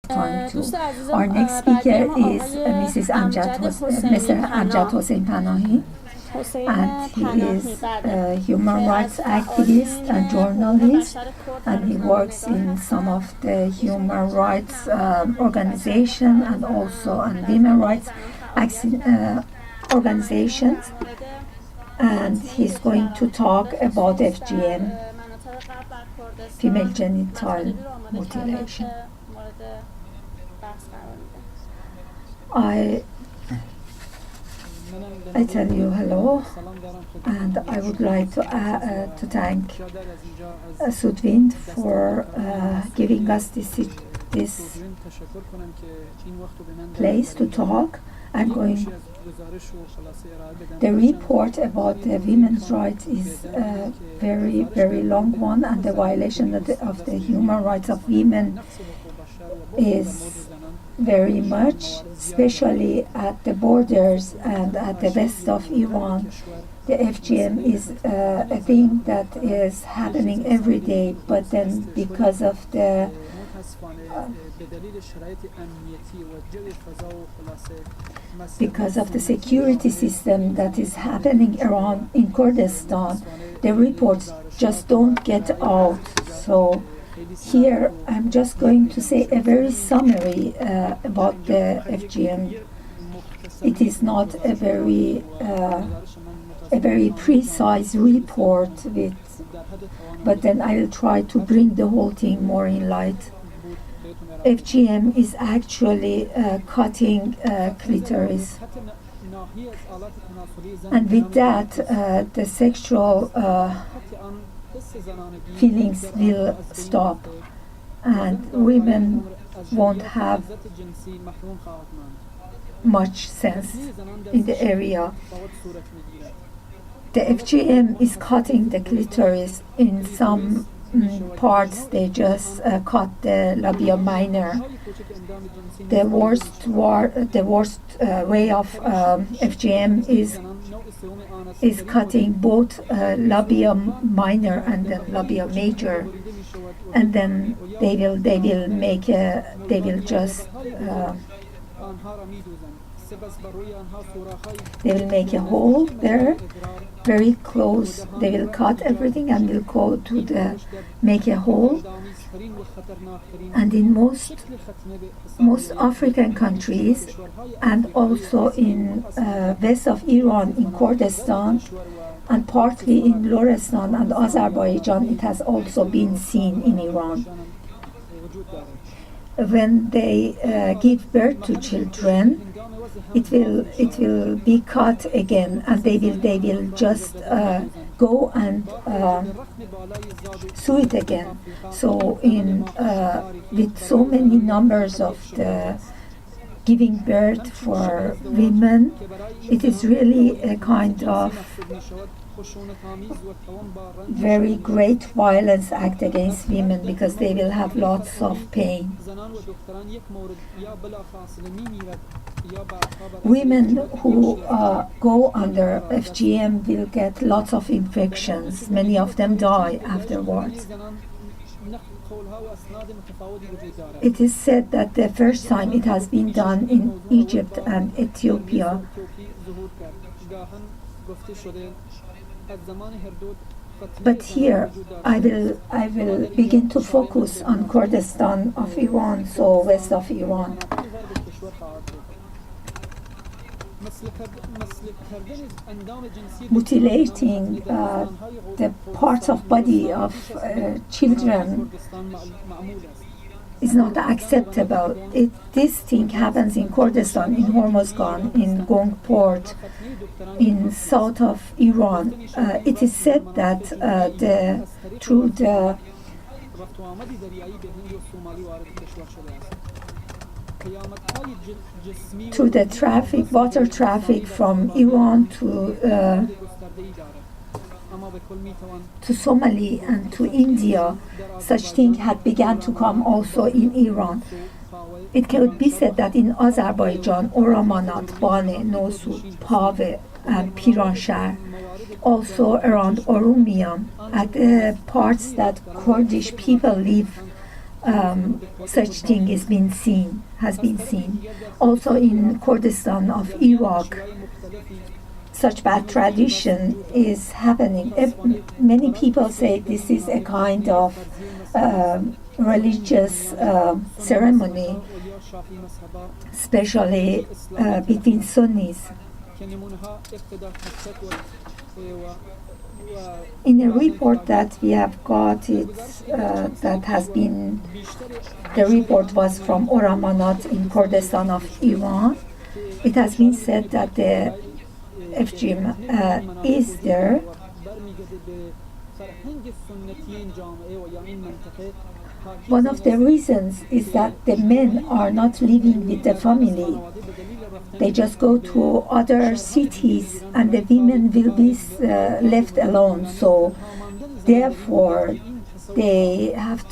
time to. Our next speaker is Mrs. Mr. Amjad Hosseinpanahi, and he is a human rights activist and journalist, and he works in some of the human rights organization and also on women rights organizations, and he's going to talk about FGM, female genital mutilation. I tell you hello, and I would like to thank Sudwind for giving us this place to talk. I'm going. The report about the women's rights is a very, very long one, and the violation of the human rights of women is very much, especially at the borders and at the west of Iran. The FGM is a thing that is happening every day, but then because of the security system that is happening around in Kurdistan, the reports just don't get out. So here I'm just going to say a very summary about the FGM. It is not a very precise report, but then I will try to bring the whole thing more in light. FGM is actually cutting clitoris, and with that the sexual feelings will stop, and women won't have much sense in the area. The FGM is cutting the clitoris. In some parts they just cut the labia minor. The worst way of FGM is cutting both labia minor and the labia major, and then they will just they will make a hole there, very close. They will cut everything and will go to make a hole. And in most African countries, and also in west of Iran, in Kurdistan, and partly in Lorestan and Azerbaijan, it has also been seen in Iran. When they give birth to children, it will be cut again, and they will just go and sew it again. So with so many numbers of the giving birth for women, it is really a kind of very great violence act against women, because they will have lots of pain. Women who go under FGM will get lots of infections. Many of them die afterwards. It is said that the first time it has been done in Egypt and Ethiopia. But here I will begin to focus on Kurdistan of Iran, so west of Iran. Mutilating the parts of body of children is not acceptable. This thing happens in Kurdistan, in Hormozgan, in Gong Port, in south of Iran. It is said that through the water traffic from Iran to Somali and to India, such thing had begun to come also in Iran. It could be said that in Azerbaijan, Oramanat, Bane, Nosu, Pave, and Piranshah, also around Oromia, at the parts that Kurdish people live such thing has been seen. Also in Kurdistan of Iraq, such bad tradition is happening. Many people say this is a kind of religious ceremony, especially between Sunnis. In a report that we have got, that has been, the report was from Oramanat in Kurdistan of Iran. It has been said that the FGM is there. One of the reasons is that the men are not living with the family. They just go to other cities and the women will be left alone. So therefore they have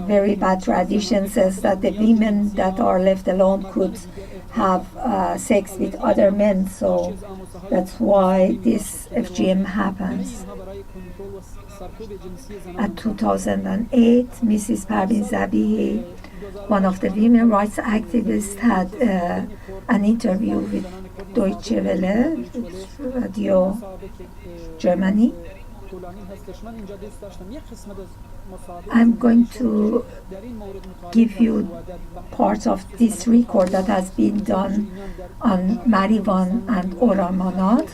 very bad tradition says that the women that are left alone could have sex with other men. So that's why this FGM happens. At 2008, Mrs. Parvin Zabihi, one of the women rights activists, had an interview with Deutsche Welle, Radio Germany. I'm going to give you parts of this record that has been done on Marivan and Oramanat,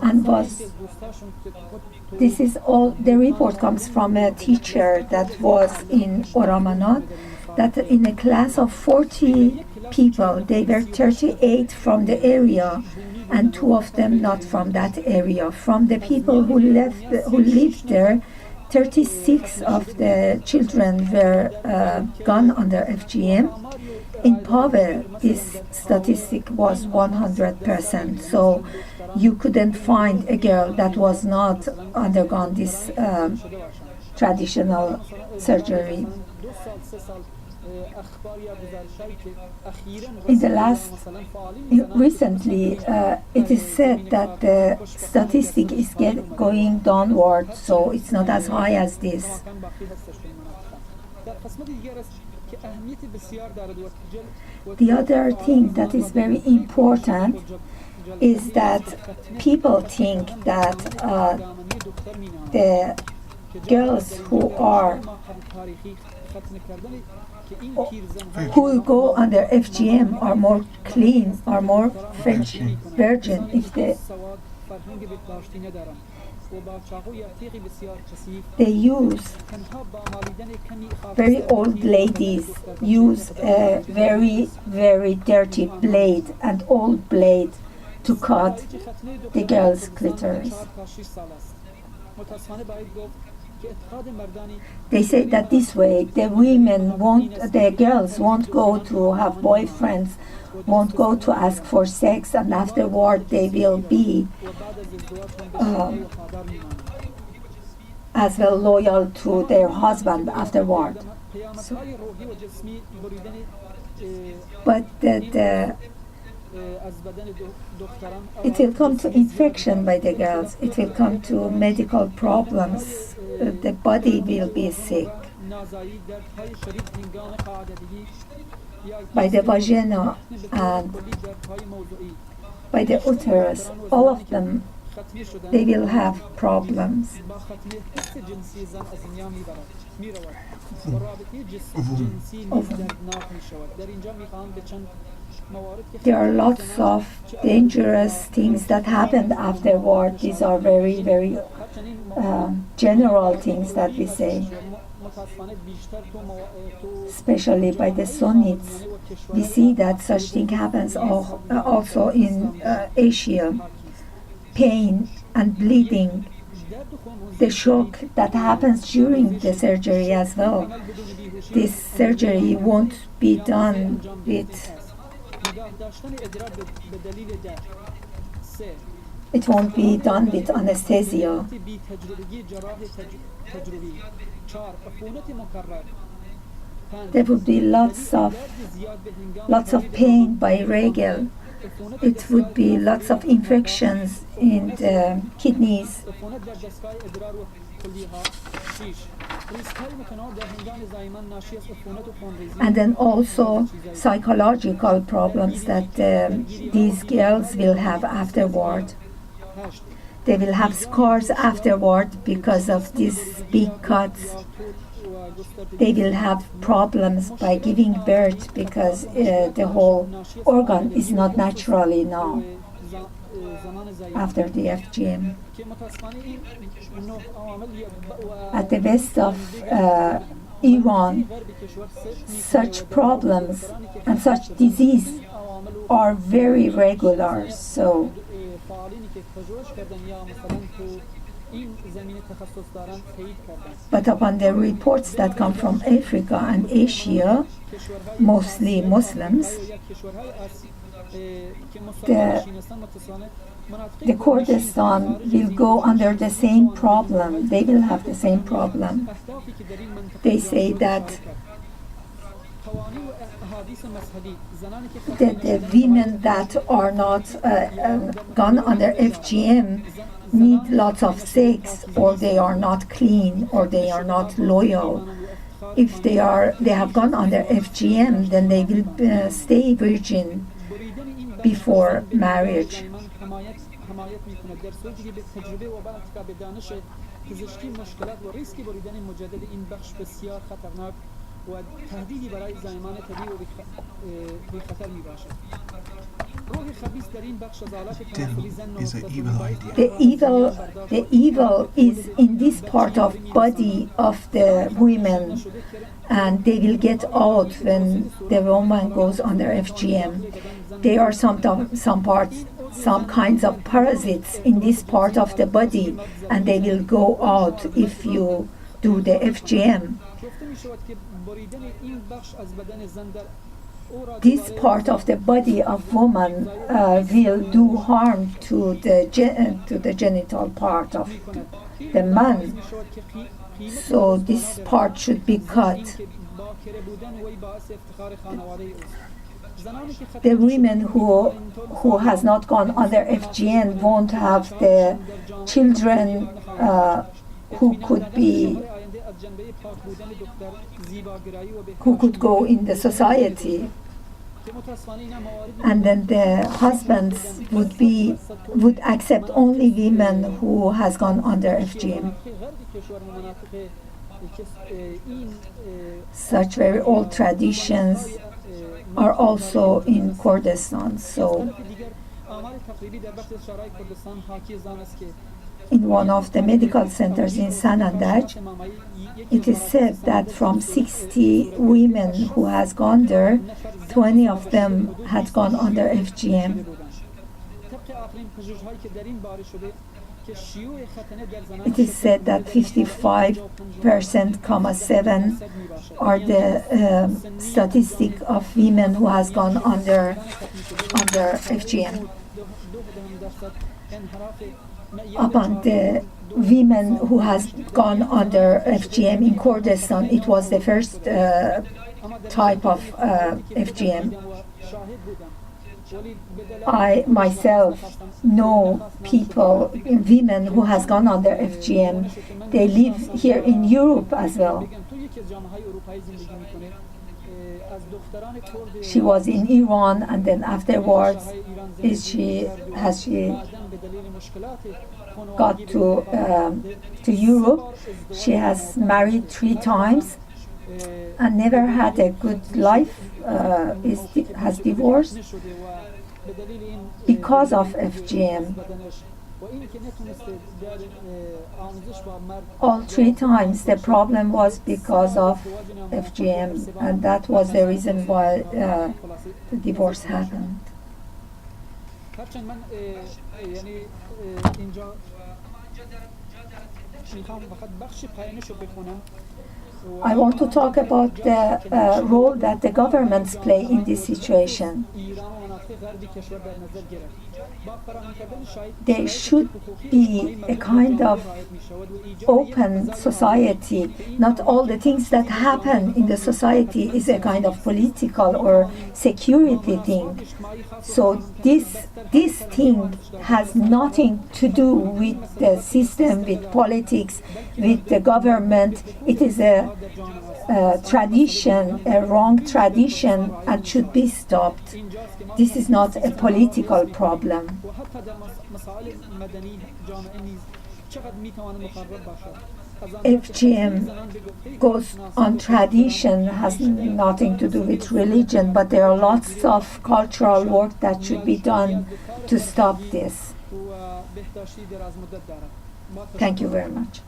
and this is all. The report comes from a teacher that was in Oramanat, that in a class of 40 people, they were 38 from the area and 2 of them not from that area. From the people who lived there, 36 of the children were gone under FGM. In Pave, this statistic was 100%. So you couldn't find a girl that was not undergone this traditional surgery. Recently, it is said that the statistic is going downward, so it's not as high as this. The other thing that is very important is that people think that the girls who go under FGM are more clean, are more virgin if they use, very old ladies use a very, very dirty blade, an old blade, to cut the girl's clitoris. They say that this way the girls won't go to have boyfriends, won't go to ask for sex, and afterward they will be as well loyal to their husband afterward. But it will come to infection by the girls. It will come to medical problems. The body will be sick. By the vagina and by the uterus, all of them, they will have problems. There are lots of dangerous things that happened afterward. These are very, very general things that we say, especially by the Sunnis. We see that such thing happens also in Asia. Pain and bleeding, the shock that happens during the surgery as well. This surgery won't be done with, it won't be done with anesthesia. There would be lots of pain by regel, it would be lots of infections in the kidneys. And then also psychological problems that these girls will have afterward. They will have scars afterward because of these big cuts. They will have problems by giving birth because the whole organ is not naturally now after the FGM. At the west of Iran, such problems and such disease are very regular. So but upon the reports that come from Africa and Asia, mostly Muslims, the Kurdistan will go under the same problem. They will have the same problem. They say that the women that are not gone under FGM need lots of sex, or they are not clean, or they are not loyal. If they have gone under FGM, then they will stay virgin before marriage. Is an evil idea. The evil is in this part of body of the women, and they will get out when the woman goes under FGM. There are some kinds of parasites in this part of the body, and they will go out if you do the FGM. This part of the body of woman will do harm to the genital part of the man. So this part should be cut. The women who has not gone under FGM won't have the children who could go in the society, and then the husbands would accept only women who has gone under FGM. Such very old traditions are also in Kurdistan. So in one of the medical centers in Sanandaj, it is said that from 60 women who has gone there, 20 of them had gone under FGM. It is said that 55.7% are the statistic of women who has gone under FGM. Upon the women who has gone under FGM in Kurdistan, it was the first type of FGM. I myself know women who has gone under FGM. They live here in Europe as well. She was in Iran, and then afterwards she got to Europe. She has married 3 times and never had a good life, has divorced because of FGM. All 3 times the problem was because of FGM, and that was the reason why the divorce happened. I want to talk about the role that the governments play in this situation. There should be a kind of open society. Not all the things that happen in the society is a kind of political or security thing. So this thing has nothing to do with the system, with politics, with the government. It is a tradition, a wrong tradition, and should be stopped. This is not a political problem. FGM goes on tradition, has nothing to do with religion, but there are lots of cultural work that should be done to stop this. Thank you very much.